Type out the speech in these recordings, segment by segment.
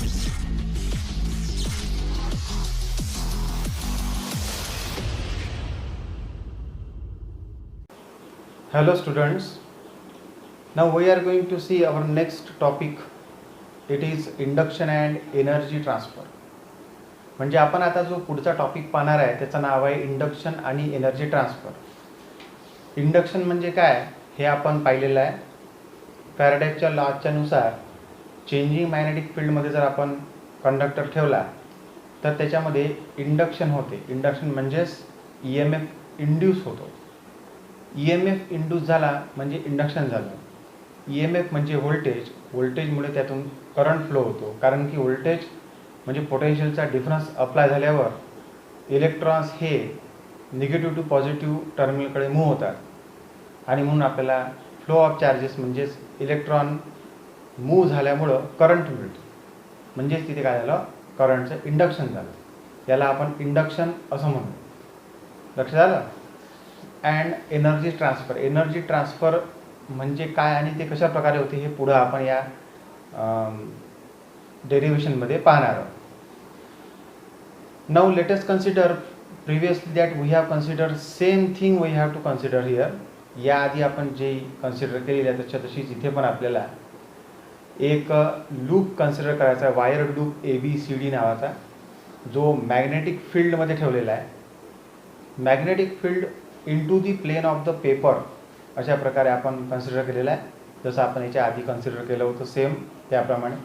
Hello students, now we are going to see our next topic. It is induction and energy transfer. म्हणजे आपण आता जो पुढचा topic पाहणार आहे त्याचं नाव आहे इंडक्शन आणि एनर्जी ट्रान्सफर. इंडक्शन म्हणजे काय हे आपण पाहिलेलं आहे. फॅराडेच्या लॉच्या नुसार चेंजिंग मॅग्नेटिक फील्डमध्ये जर आपण कंडक्टर ठेवला तर त्याच्यामध्ये इंडक्शन होते. इंडक्शन म्हणजेच EMF इंड्यूस होतो. EMF इंड्यूस झाला म्हणजे इंडक्शन झालं. EMF म्हणजे व्होल्टेज, व्होल्टेजमुळे त्यातून करंट फ्लो होतो. कारण की व्होल्टेज म्हणजे पोटेन्शियलचा डिफरन्स अप्लाय झाल्यावर इलेक्ट्रॉन्स हे निगेटिव्ह टू पॉझिटिव्ह टर्मिनलकडे मूव्ह होतात आणि म्हणून आपल्याला फ्लो ऑफ चार्जेस म्हणजेच इलेक्ट्रॉन मूव्ह झाल्यामुळं करंट मिळतो. म्हणजेच तिथे काय झालं, करंटचं इंडक्शन झालं. याला आपण इंडक्शन असं म्हणू. लक्षात आलं. And energy transfer. Energy transfer म्हणजे काय आणि ते कशा प्रकारे होते हे पुढं आपण या डेरिव्हेशनमध्ये पाहणार आहोत. Now let us consider previously that we have consider same thing we have to consider here. याआधी आपण जे कन्सिडर केलेलं आहे त्याच्या तशीच इथे पण आपल्याला एक लूप कन्सिडर करायचा आहे, वायर लूप ABCD नावाचा, जो मॅग्नेटिक फील्डमध्ये ठेवलेला आहे. Magnetic field into the plane of the paper अशा प्रकारे आपण कन्सिडर केलेलं आहे. जसं आपण याच्या आधी कन्सिडर केलं होतं सेम त्याप्रमाणे.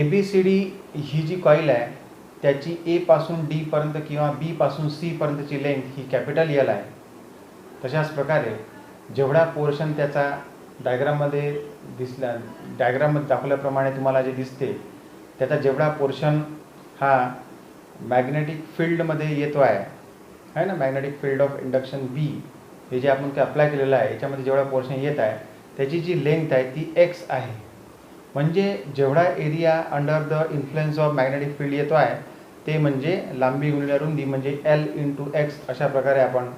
ABCD ही जी कॉईल आहे त्याची A पासून D पर्यंत किंवा B पासून C पर्यंतची लेंथ ही कॅपिटल L आहे. तशाच प्रकारे जेवढा पोर्शन त्याचा डायग्राममध्ये दिसला, डायग्राममध्ये दाखवल्याप्रमाणे तुम्हाला जे दिसते त्याचा जेवढा पोर्शन हा मॅग्नेटिक फील्डमध्ये येतो आहे ना, magnetic field of induction B हे जे आपण अप्लाय केलेलं आहे याच्यामध्ये जेवढा पोर्शन येत आहे त्याची जी लेंथ आहे ती x आहे. म्हणजे जेवढा area under the influence of magnetic field येतो आहे ते म्हणजे लांबी गुणिले रुंदी म्हणजे L इंटू x. अशा प्रकारे आपण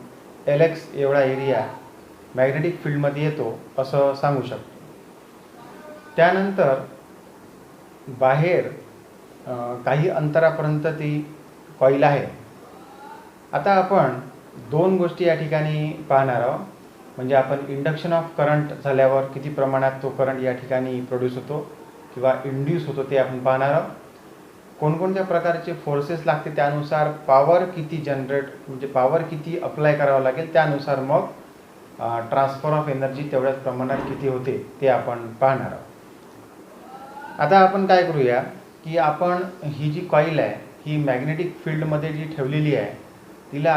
LX एवढा एरिया मॅग्नेटिक फील्डमध्ये येतो असं सांगू शकतो. त्यानंतर बाहेर काही अंतरापर्यंत ती कॉईल आहे. आता आपण दोन गोष्टी या ठिकाणी पाहणार आहोत. म्हणजे आपण इंडक्शन ऑफ करंट झाल्यावर किती प्रमाणात तो करंट या ठिकाणी प्रोड्यूस होतो किंवा इंड्यूस होतो ते आपण पाहणार आहोत. कोणकोणत्या प्रकारचे फोर्सेस लागते त्यानुसार पॉवर किती जनरेट म्हणजे पॉवर किती अप्लाय करावं लागेल त्यानुसार मग ट्रान्सफर ऑफ एनर्जी तेवढ्याच प्रमाणात किती होते ते आपण पाहणार आहोत. आता आपण काय करूया की आपण ही जी कॉईल आहे ही मॅग्नेटिक फील्डमध्ये जी ठेवलेली आहे तिला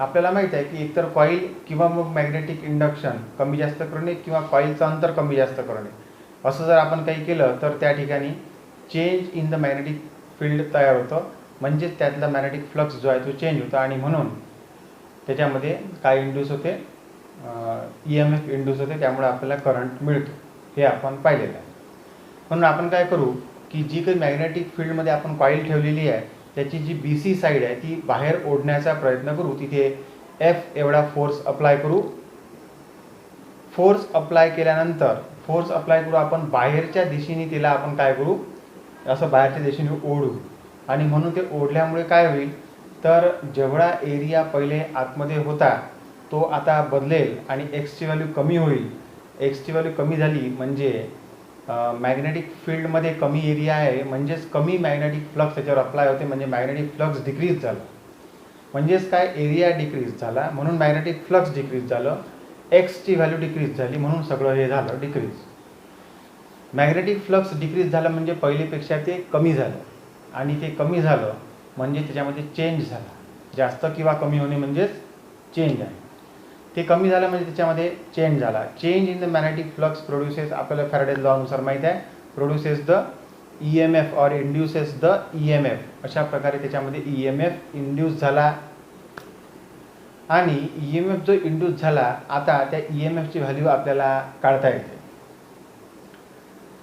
आपल्याला माहीत आहे की एकतर कॉईल किंवा मग मॅग्नेटिक इंडक्शन कमी जास्त करणे किंवा कॉईलचं अंतर कमी जास्त करणे असं जर आपण काही केलं तर त्या ठिकाणी change in the magnetic field तयार होतं. म्हणजेच त्यातला मॅग्नेटिक फ्लक्स जो आहे तो चेंज होतो आणि म्हणून त्याच्यामध्ये काय इंड्यूस होते, EMF इंड्यूस होते. त्यामुळे आपल्याला करंट मिळतो हे आपण पाहिलेलं आहे. म्हणून आपण काय करू की जी काही मॅग्नेटिक फील्डमध्ये आपण कॉईल ठेवलेली आहे त्याची जी BC साईड आहे ती बाहेर ओढण्याचा प्रयत्न करू. तिथे F एवढा फोर्स अप्लाय करू. फोर्स अप्लाय केल्यानंतर फोर्स अप्लाय करू आपण बाहेरच्या दिशेने तिला आपण काय करू असं बाहेरच्या दिशेने ओढू आणि म्हणून ते ओढल्यामुळे काय होईल तर जेवढा एरिया पहिले आतमध्ये होता तो आता बदलेल आणि एक्सची व्हॅल्यू कमी होईल. एक्सची व्हॅल्यू कमी झाली म्हणजे मॅग्नेटिक फील्डमध्ये कमी एरिया आहे म्हणजेच कमी मॅग्नेटिक फ्लक्स त्याच्यावर अप्लाय होते. म्हणजे मॅग्नेटिक फ्लक्स डिक्रीज झाला म्हणजेच काय एरिया डिक्रीज झाला म्हणून मॅग्नेटिक फ्लक्स डिक्रीज झालं. एक्सची व्हॅल्यू डिक्रीज झाली म्हणून सगळं हे झालं डिक्रीज. मॅग्नेटिक फ्लक्स डिक्रीज झालं म्हणजे पहिलेपेक्षा ते कमी झालं आणि ते कमी झालं म्हणजे त्याच्यामध्ये चेंज झाला. जास्त किंवा कमी होणे म्हणजेच चेंज आहे. ते कमी झालं म्हणजे त्याच्यामध्ये चेंज झाला. Change in the magnetic flux produces आपल्याला फॅराडेज लॉनुसार माहीत आहे प्रोड्युसेस द EMF और इंड्युसेस द EMF. अशा प्रकारे त्याच्यामध्ये EMF इंड्यूस झाला आणि EMF जो इंड्यूस झाला आता त्या EMFची व्हॅल्यू आपल्याला काढता येते.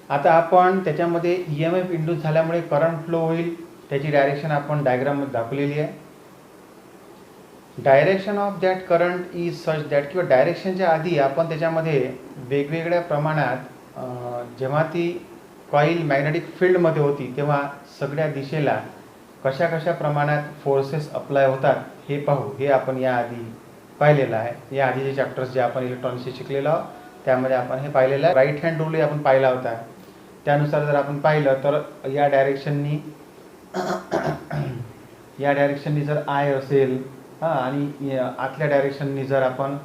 आता आपण त्याच्यामध्ये EMF इंड्यूस झाल्यामुळे करंट फ्लो होईल त्याची डायरेक्शन आपण डायग्राममध्ये दाखवलेली आहे. Direction of that current is such that किंवा डायरेक्शनच्या आधी आपण त्याच्यामध्ये वेगवेगळ्या प्रमाणात जेव्हा ती कॉईल मॅग्नेटिक फील्डमध्ये होती तेव्हा सगळ्या दिशेला कशा कशा प्रमाणात फोर्सेस अप्लाय होतात हे पाहू. हे आपण याआधी पाहिलेलं आहे. या आधीचे चॅप्टर्स जे आपण इलेक्ट्रॉनिक्सचे शिकलेलो आहोत त्यामध्ये आपण हे पाहिलेलं आहे. राईट हँड रूलही आपण पाहिला होता. त्यानुसार जर आपण पाहिलं तर या डायरेक्शननी जर आय असेल आणि आतल्या डायरेक्शननी जर आपण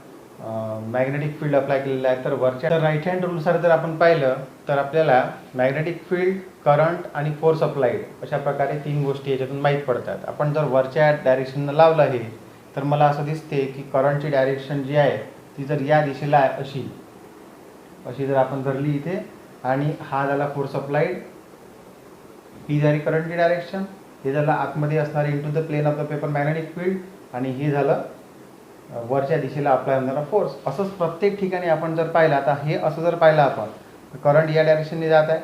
मॅग्नेटिक फील्ड अप्लाय केलेलं आहे तर वरच्या राईट हँड रूलनुसार जर आपण पाहिलं तर आपल्याला मॅग्नेटिक फील्ड, करंट आणि फोर्स अप्लाइड अशा प्रकारे 3 गोष्टी याच्यातून माहीत पडतात. आपण जर वरच्या डायरेक्शननं लावलं हे तर मला असं दिसते की करंटची डायरेक्शन जी आहे ती जर या दिशेला आहे अशी जर आपण धरली इथे आणि हा झाला फोर्स अप्लाइड, ही झाली करंटची डायरेक्शन, हे झालं आतमध्ये असणारे into the plane of the paper magnetic field आणि हे झालं वरच्या दिशेला अप्लाय होणारा फोर्स. असंच प्रत्येक ठिकाणी आपण जर पाहिलं, आता हे असं जर पाहिलं आपण करंट या डायरेक्शनने जात आहे,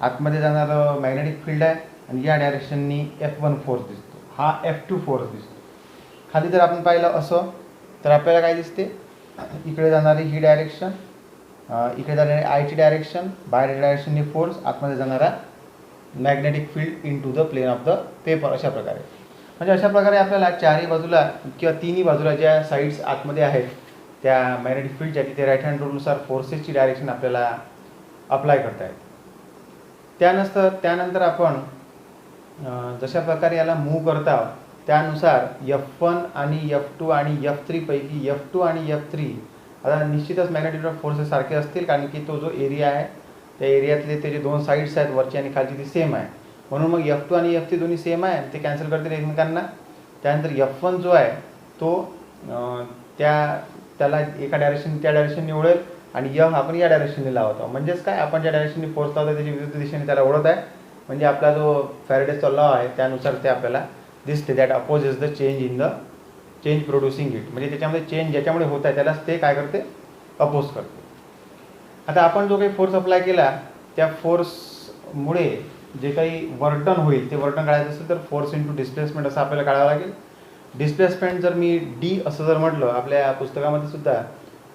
आतमध्ये जाणारं मॅग्नेटिक फील्ड आहे आणि या डायरेक्शननी F1 फोर्स दिसतो, हा F2 फोर्स दिसतो. खाली जर आपण पाहिलं असं तर आपल्याला काय दिसते, इकडे जाणारी ही डायरेक्शन, इकडे जाणारी आयची डायरेक्शन, बाहेरच्या डायरेक्शननी फोर्स, आतमध्ये जाणारा magnetic field into the plane of the paper. अशा प्रकारे म्हणजे अशा प्रकारे आपल्याला चारही बाजूला किंवा तिन्ही बाजूला ज्या साईड्स आतमध्ये आहेत त्या मॅग्नेटिक फील्डच्या तिथे राईट हँड रूलनुसार फोर्सेसची डायरेक्शन आपल्याला अप्लाय करता येते. त्यानंतर आपण जशा प्रकारे याला मूव्ह करता त्यानुसार F1 आणि F2 आणि F3 पैकी F2 आणि F3 आता निश्चितच मॅग्नेटिक फोर्सेस सारखे असतील, कारण की तो जो एरिया आहे त्या एरियातले ते जे 2 साईड्स आहेत वरची आणि खालची ती सेम आहे, म्हणून मग F2 आणि F3 दोन्ही सेम आहे, ते कॅन्सल करतील एकमेकांना. त्यानंतर F1 जो आहे तो त्याला एका डायरेक्शन त्या डायरेक्शनने ओढेल आणि आपण या डायरेक्शनने लावत आहोत. म्हणजेच काय, आपण ज्या डायरेक्शनने फोर्स लावतो त्याची विरुद्ध दिशेने त्याला ओढत आहे. म्हणजे आपला जो फॅरेडेचा लॉ आहे त्यानुसार ते आपल्याला दिसते, that opposes the change producing hit. म्हणजे त्याच्यामध्ये चेंज ज्याच्यामुळे होत आहे त्यालाच ते काय करते, अपोज करते. आता आपण जो काही फोर्स अप्लाय केला त्या फोर्समुळे जे काही वर्क डन होईल ते वर्क डन काढायचं असेल तर फोर्स इंटू डिस्प्लेसमेंट असं आपल्याला काढावं लागेल. डिस्प्लेसमेंट जर मी डी असं जर म्हटलं, आपल्या पुस्तकामध्ये सुद्धा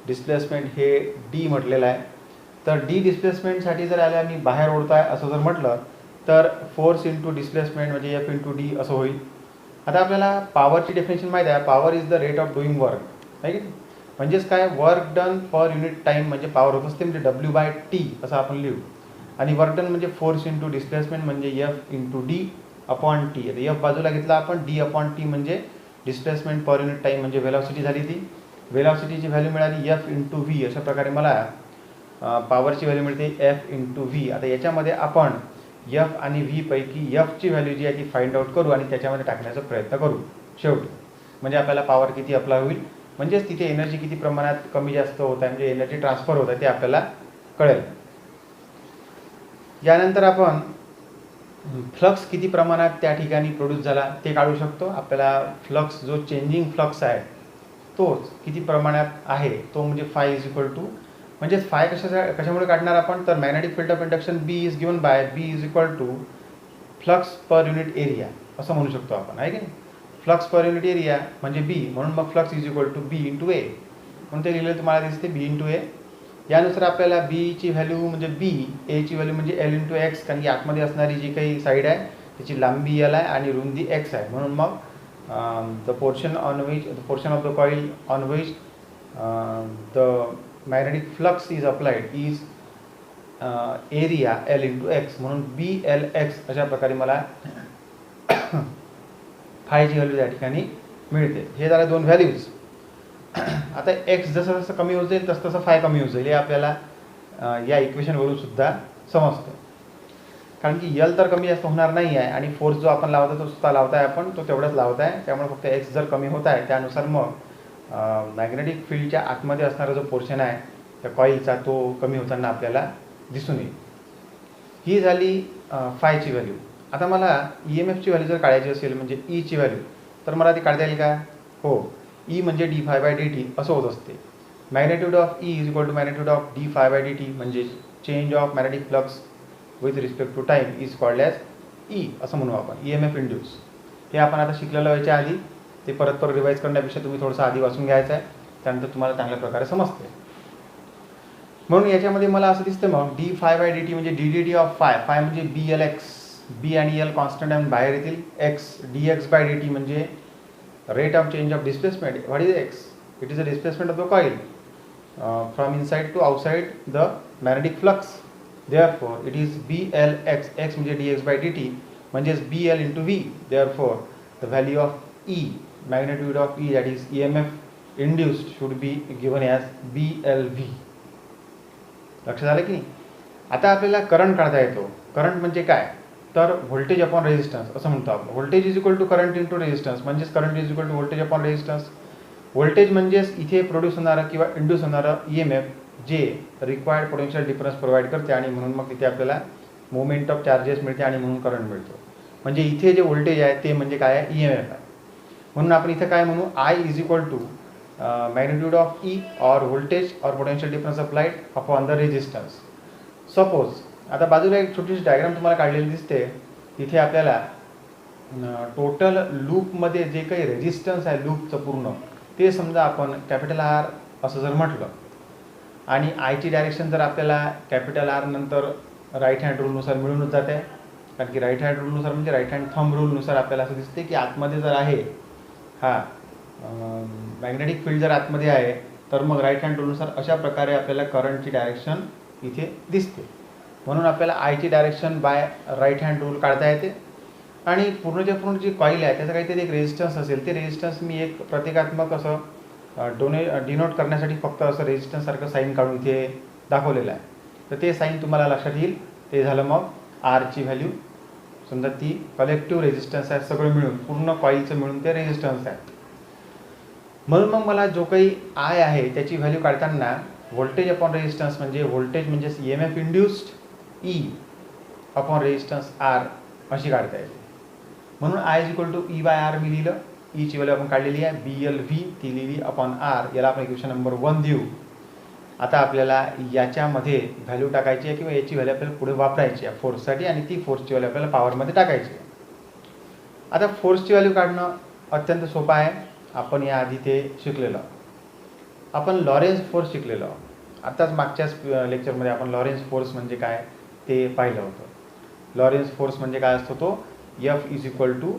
डिस्प्लेसमेंट हे डी म्हटलेलं आहे, तर डी डिस्प्लेसमेंटसाठी जर आल्या मी बाहेर ओढतो आहे असं जर म्हटलं तर फोर्स इंटू डिस्प्लेसमेंट म्हणजे F इंटू डी असं होईल. आता आपल्याला पॉवरची डेफिनेशन माहीत आहे, power is the rate of doing work, आहे की. म्हणजेच काय, work done per unit time म्हणजे पॉवर होत असते, म्हणजे W/T असं आपण लिहू. आणि वर्क डन म्हणजे फोर्स इंटू डिस्प्लेसमेंट म्हणजे F into D upon T. आता F बाजूला घेतला आपण, डी अपॉन टी म्हणजे डिस्प्लेसमेंट पर युनिट टाईम म्हणजे वेलॉसिटी झाली. ती वेलॉसिटीची व्हॅल्यू मिळाली F इंटू व्ही. अशा प्रकारे मला पॉवरची व्हॅल्यू मिळते F इंटू व्ही. आता याच्यामध्ये आपण F आणि व्ही पैकी Fची व्हॅल्यू जी आहे ती फाइंड आउट करू आणि त्याच्यामध्ये टाकण्याचा प्रयत्न करू शेवटी. म्हणजे आपल्याला पॉवर किती अप्लाय होईल, म्हणजेच तिथे एनर्जी किती प्रमाणात कमी जास्त होत आहे, म्हणजे एनर्जी ट्रान्सफर होत आहे ते आपल्याला कळेल. यानंतर आपण फ्लक्स किती प्रमाणात त्या ठिकाणी प्रोड्यूस झाला ते काढू शकतो. आपल्याला फ्लक्स जो चेंजिंग फ्लक्स आहे तोच किती प्रमाणात आहे तो म्हणजे फाय इज इक्वल टू, म्हणजे फाय कशामुळे काढणार आपण, तर magnetic field of induction B is given by B is equal to flux per unit area असं म्हणू शकतो आपण, आहे की नाही. फ्लक्स पर युनिट एरिया म्हणजे बी, म्हणून मग flux is equal to B into A, म्हणून ते लिहिलेलं तुम्हाला दिसते बी इंटू ए. यानुसार आपल्याला बीची व्हॅल्यू म्हणजे बी, एची व्हॅल्यू म्हणजे एल इंटू एक्स, कारण की आतमध्ये असणारी जी काही साईड आहे त्याची लांबी एल आहे आणि रुंदी एक्स आहे, म्हणून मग the portion of the coil on which the magnetic flux is applied is area L into x, म्हणून बी एल एक्स अशा प्रकारे मला फायची व्हॅल्यू त्या ठिकाणी मिळते. हे झाले 2 व्हॅल्यूज. आता एक्स जसं जसं कमी होत जाईल तसं तसं फाय कमी होत जाईल, हे आपल्याला या इक्वेशनवरून सुद्धा समजतं. कारण की यल तर कमी जास्त होणार नाही आहे आणि फोर्स जो आपण लावतो तो सुद्धा लावताय आपण, तो तेवढाच लावत आहे. त्यामुळे फक्त एक्स जर कमी होत आहे त्यानुसार मग मॅग्नेटिक फील्डच्या आतमध्ये असणारा जो पोर्शन आहे त्या कॉईलचा तो कमी होताना आपल्याला दिसून येईल. ही झाली फायची व्हॅल्यू. आता मला EMFची व्हॅल्यू जर काढायची असेल म्हणजे ईची व्हॅल्यू, तर मला ती काढता येईल का, हो. ई म्हणजे d∅dt असं होत असते. Magnitude of E is equal to magnitude of d∅dt म्हणजे change of magnetic flux with respect to time is called as E असं म्हणू आपण, EMF इंड्यूस. हे आपण आता शिकलेलं व्हायच्या आधी, ते परत रिवाईज करण्यापेक्षा तुम्ही थोडंसं आधी वाचून घ्यायचं आहे, त्यानंतर तुम्हाला चांगल्या प्रकारे समजते. म्हणून याच्यामध्ये मला असं दिसतं मग D phi by D T म्हणजे D D T of phi, phi म्हणजे बी एल एक्स, बी आणि एल कॉन्स्टंट आहे बाहेर येतील, X D X by D T म्हणजे rate of change of displacement. What is X? It is the displacement of the coil from inside to outside the magnetic flux. Therefore it is B L X, X म्हणजे D X by D T म्हणजेच B L into V. Therefore the value of E, magnitude of E that is E M F induced should be given as B L V. लक्षात आलं की नाही? आता आपल्याला current काढता येतो. Current म्हणजे काय तर व्होल्टेज अपॉन रेजिस्टन्स असं म्हणतो आपण. Voltage is equal to current into resistance म्हणजेच current is equal to voltage upon resistance. Voltage म्हणजेच इथे प्रोड्यूस होणारं किंवा इंड्यूस होणारं ई एम एफ जे रिक्वायर्ड पोटेन्शियल डिफरन्स प्रोव्हाइड करते आणि म्हणून मग तिथे आपल्याला मुवमेंट ऑफ चार्जेस मिळते आणि म्हणून करंट मिळतो. म्हणजे इथे जे व्होल्टेज आहे ते म्हणजे काय आहे? ई एम एफ आहे. म्हणून आपण इथे काय म्हणू? I is equal to magnitude of E और व्होल्टेज और potential difference of light upon the resistance. Suppose आता बाजूला एक छोटीशी डायग्राम तुम्हाला काढलेली दिसते. तिथे आपल्याला टोटल लूपमध्ये जे काही रेजिस्टन्स आहे लूपचं पूर्ण ते समजा आपण कॅपिटल आर असं जर म्हटलं आणि आयची डायरेक्शन जर आपल्याला कॅपिटल आर नंतर राईट हँड रूलनुसार मिळूनच जाते. कारण की राईट हँड रूलनुसार म्हणजे राईट हँड थंब रूलनुसार आपल्याला असं दिसते की आतमध्ये जर आहे हा मॅग्नेटिक फील्ड जर आतमध्ये आहे तर मग राईट हँड रूलनुसार अशा प्रकारे आपल्याला करंटची डायरेक्शन इथे दिसते. म्हणून आपल्याला आयची direction by right hand rule काढता येते. आणि पूर्णच्या पूर्ण जी कॉईल आहे त्याचं काहीतरी एक रेजिस्टन्स असेल. ते रेजिस्टन्स मी एक प्रतिकात्मक असं डिनोट करण्यासाठी फक्त असं रेजिस्टन्ससारखं साईन काढून इथे दाखवलेलं आहे. तर ते साईन तुम्हाला लक्षात येईल. ते झालं मग आरची व्हॅल्यू. समजा ती कलेक्टिव्ह रेजिस्टन्स आहे सगळं मिळून पूर्ण कॉईलचं मिळून ते रेजिस्टन्स आहे. म्हणून मग मला जो काही आय आहे त्याची व्हॅल्यू काढताना व्होल्टेज अपॉन रेजिस्टन्स म्हणजे व्होल्टेज म्हणजेच E M F induced E upon resistance R अशी काढता येते. म्हणून I is equal to E by R मी लिहिलं. ईची व्हॅल्यू आपण काढलेली आहे बी एल व्ही ती लिहिली अपॉन आर. याला आपण इक्वेशन नंबर 1 देऊ. आता आपल्याला याच्यामध्ये व्हॅल्यू टाकायची आहे किंवा याची व्हॅल्यू आपल्याला पुढे वापरायची आहे फोर्ससाठी आणि ती फोर्सची व्हॅल्यू आपल्याला पॉवरमध्ये टाकायची आहे. आता फोर्सची व्हॅल्यू काढणं अत्यंत सोपं आहे. आपण याआधी ते शिकलेलं. आपण लॉरेन्स फोर्स शिकलेलो. आताच मागच्याच लेक्चरमध्ये आपण लॉरेन्स फोर्स म्हणजे काय ते पाहिलं होतं. लॉरेन्स फोर्स म्हणजे काय असतो तो F is equal to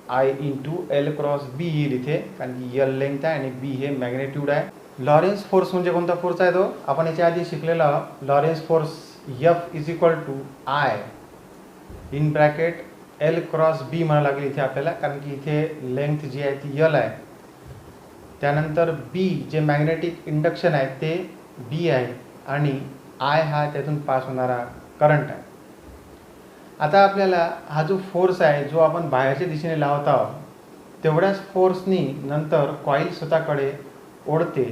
I into L cross B येईल इथे कारण की एल लेंथ आहे आणि बी हे मॅग्नेट्यूड आहे. लॉरेन्स फोर्स म्हणजे कोणता फोर्स आहे तो आपण याच्या आधी शिकलेला. Lorentz force F is equal to I in bracket L cross B म्हणा लागेल इथे आपल्याला कारण की इथे लेंथ जी आहे ती यल आहे. त्यानंतर बी जे मॅग्नेटिक इंडक्शन आहे ते बी आहे आणि आय हा त्यातून पास होणारा करंट आहे. आता आपल्याला हा जो फोर्स आहे जो आपण बाहेरच्या दिशेने लावत आहोत तेवढ्याच फोर्सनी नंतर कॉईल स्वतःकडे ओढते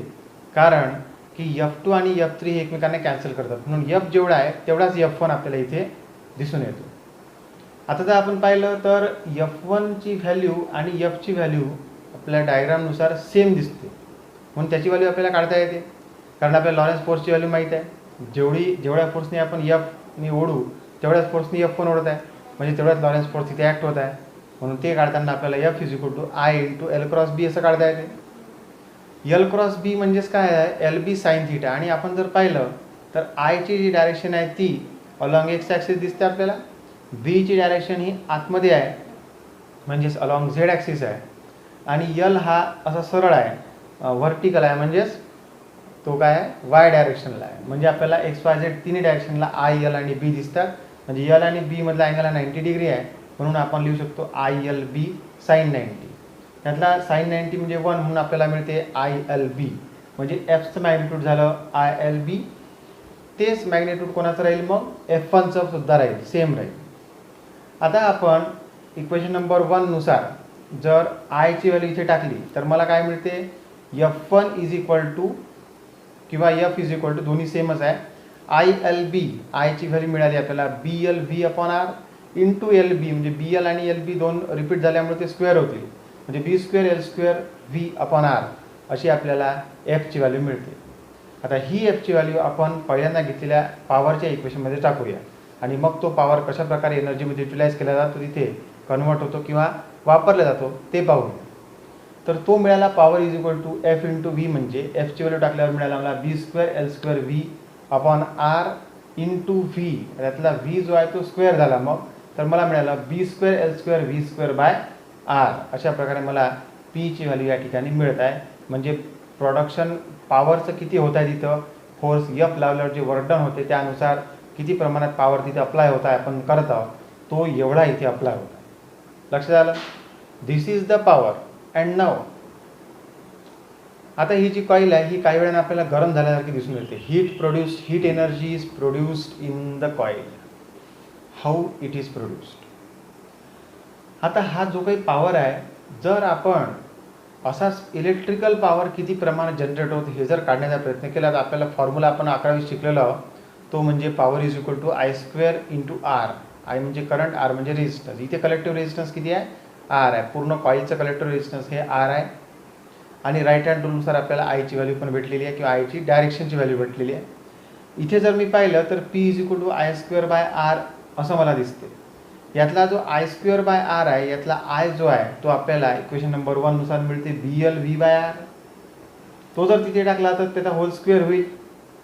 कारण की F2 आणि F3 हे एकमेकांना कॅन्सल करतात. म्हणून F जेवढा आहे तेवढाच F1 आपल्याला इथे दिसून येतो. आता जर आपण पाहिलं तर F1ची व्हॅल्यू आणि Fची व्हॅल्यू आपल्या डायग्रामनुसार सेम दिसते. म्हणून त्याची व्हॅल्यू आपल्याला काढता येते कारण आपल्याला लॉरेन्स फोर्सची व्हॅल्यू माहीत आहे. जेवढ्या फोर्सने आपण Fनी ओढू तेवढ्याच फोर्सनी F1 ओढत आहे म्हणजे तेवढ्याच लॉरेन्स फोर्स तिथे ॲक्ट होत आहे. म्हणून ते काढताना आपल्याला F is equal to I into L cross B असं काढता येते. एल क्रॉस बी म्हणजेच काय आहे एल बी साईन थीटा. आणि आपण जर पाहिलं तर आयची जी डायरेक्शन आहे ती अलॉंग एक्स ॲक्सिस दिसते आपल्याला. बीची डायरेक्शन ही आतमध्ये आहे म्हणजेच अलॉंग झेड ॲक्सिस आहे. आणि यल हा असा सरळ आहे व्हर्टिकल आहे म्हणजेच तो काय आहे वाय डायरेक्शनला आहे. म्हणजे आपल्याला एक्स वाय झेड तिन्ही डायरेक्शनला आय यल आणि बी दिसतात. म्हणजे यल आणि बी मधला अँगल हा 90 डिग्री आहे. म्हणून आपण लिहू शकतो आय एल बी साईन 90. त्यातला साईन 90 म्हणजे 1 म्हणून आपल्याला मिळते आय एल बी. म्हणजे एफचं मॅग्निट्यूड झालं आय एल बी. तेच मॅग्निट्यूड कोणाचं राहील मग F1चं सुद्धा राहील सेम राहील. आता आपण इक्वेशन नंबर 1 नुसार जर आयची व्हॅल्यू इथे टाकली तर मला काय मिळते F1 इज इक्वल टू किंवा F इज इक्वल टू दोन्ही सेमच आहे आय एल बी. आयची व्हॅल्यू मिळाली आपल्याला B L V upon R into L B. म्हणजे बी एल आणि एल बी दोन रिपीट झाल्यामुळे ते स्क्वेअर होतील. म्हणजे B square L square V upon R अशी आपल्याला एफची व्हॅल्यू मिळते. आता ही एफची व्हॅल्यू आपण पहिल्यांदा घेतलेल्या पॉवरच्या इक्वेशनमध्ये टाकूया आणि मग तो पॉवर कशा प्रकारे एनर्जीमध्ये युटिलाइज केला जातो तिथे कन्वर्ट होतो किंवा वापरला जातो ते पाहूया. तर तो मिळाला power is equal to F into V, म्हणजे एफची व्हॅल्यू टाकल्यावर मिळाला मला B square L square V upon R into V, त्यातला व्ही जो आहे तो स्क्वेअर झाला मग, तर मला मिळालं B square L square V square by R. अशा प्रकारे मला पीची व्हॅल्यू या ठिकाणी मिळत आहे. म्हणजे प्रोडक्शन पॉवरचं किती होत आहे तिथं, फोर्स एफ लावल्यावर जे वर्क डन होते त्यानुसार किती प्रमाणात पॉवर तिथे अप्लाय होत आहे आपण करत आहोत, तो एवढा इथे अप्लाय होत आहे. लक्षात आलं. This is the power. And नाव आता ही जी कॉईल आहे ही काही वेळाने आपल्याला गरम झाल्यासारखी दिसून येते. Heat energy is produced in the coil. How it is produced. आता हा जो काही पॉवर आहे, जर आपण असाच इलेक्ट्रिकल पॉवर किती प्रमाणात जनरेट होते हे जर काढण्याचा प्रयत्न केला तर आपल्याला फॉर्म्युला आपण 11वी शिकलेलो आहोत, तो म्हणजे power is equal to I square into R. I म्हणजे करंट, आर म्हणजे रेजिस्टन्स. इथे कलेक्टिव्ह रेजिस्टन्स किती आहे, आर आहे. पूर्ण कॉईलचं कलेक्टिव्ह रेजिस्टन्स हे आर आहे. आणि राईट हँड रूलनुसार आपल्याला आयची व्हॅल्यू पण भेटलेली आहे किंवा आयची डायरेक्शनची व्हॅल्यू भेटलेली आहे. इथे जर मी पाहिलं तर P is equal to I square by R असं मला दिसते. यातला जो आय स्क्वेअर बाय आर आहे, यातला आय जो आहे तो आपल्याला इक्वेशन नंबर 1 नुसार मिळते बी एल व्ही बाय आर. तो जर तिथे टाकला तर त्याचा होल स्क्वेअर होईल,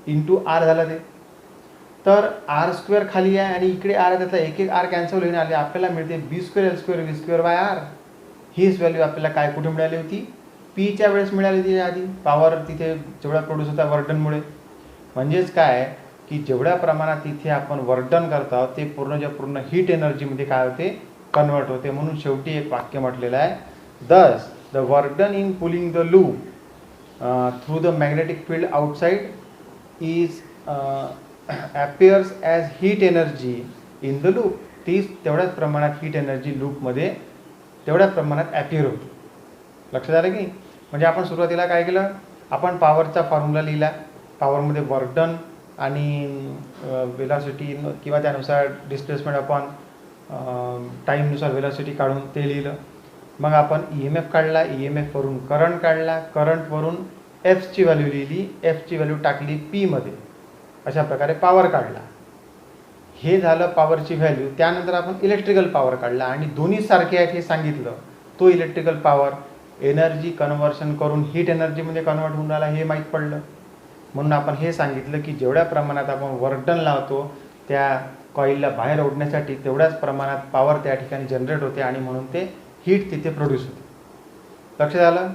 इंटू आर झाला ते. तर आर स्क्वेअर खाली आहे आणि इकडे आर आहे, त्यातला एक एक आर कॅन्सल होईल आणि आपल्याला मिळते B square L square V square by R. हीच व्हॅल्यू आपल्याला काय कुठे मिळाली होती, पीच्या वेळेस मिळाली होती आधी. पॉवर तिथे जेवढा प्रोड्यूस होता वर्कडनमुळे. म्हणजेच काय की जेवढ्या प्रमाणात तिथे आपण वर्कडन करत आहोत ते पूर्ण हीट एनर्जीमध्ये काय होते, कन्वर्ट होते. म्हणून शेवटी एक वाक्य म्हटलेलं आहे, दस the work done in pulling the loop through the magnetic field outside is appears as heat energy in the loop. तीच तेवढ्याच प्रमाणात हीट एनर्जी लूपमध्ये तेवढ्या प्रमाणात ॲपियर होते. लक्षात आलं की. म्हणजे आपण सुरुवातीला काय केलं, आपण पॉवरचा फॉर्म्युला लिहिला. पॉवरमध्ये वर्क डन आणि वेलॉसिटी किंवा त्यानुसार डिस्प्लेसमेंट अपॉन टाईमनुसार वेलॉसिटी काढून ते लिहिलं. मग आपण ई एम एफ काढला, ई एम एफवरून करंट काढला, करंटवरून एफची व्हॅल्यू लिहिली, एफची व्हॅल्यू टाकली पीमध्ये. अशा प्रकारे पॉवर काढला. हे झालं पॉवरची व्हॅल्यू. त्यानंतर आपण इलेक्ट्रिकल पॉवर काढला आणि दोन्ही सारखे आहेत हे सांगितलं. तो इलेक्ट्रिकल पॉवर एनर्जी कन्व्हर्शन करून हीट एनर्जीमध्ये कन्वर्ट होऊन राहिला हे माहीत पडलं. म्हणून आपण हे सांगितलं की जेवढ्या प्रमाणात आपण वर्क डन लावतो त्या कॉईलला बाहेर ओढण्यासाठी तेवढ्याच प्रमाणात पॉवर त्या ठिकाणी जनरेट होते आणि म्हणून ते हीट तिथे प्रोड्यूस होते. लक्षात आलं.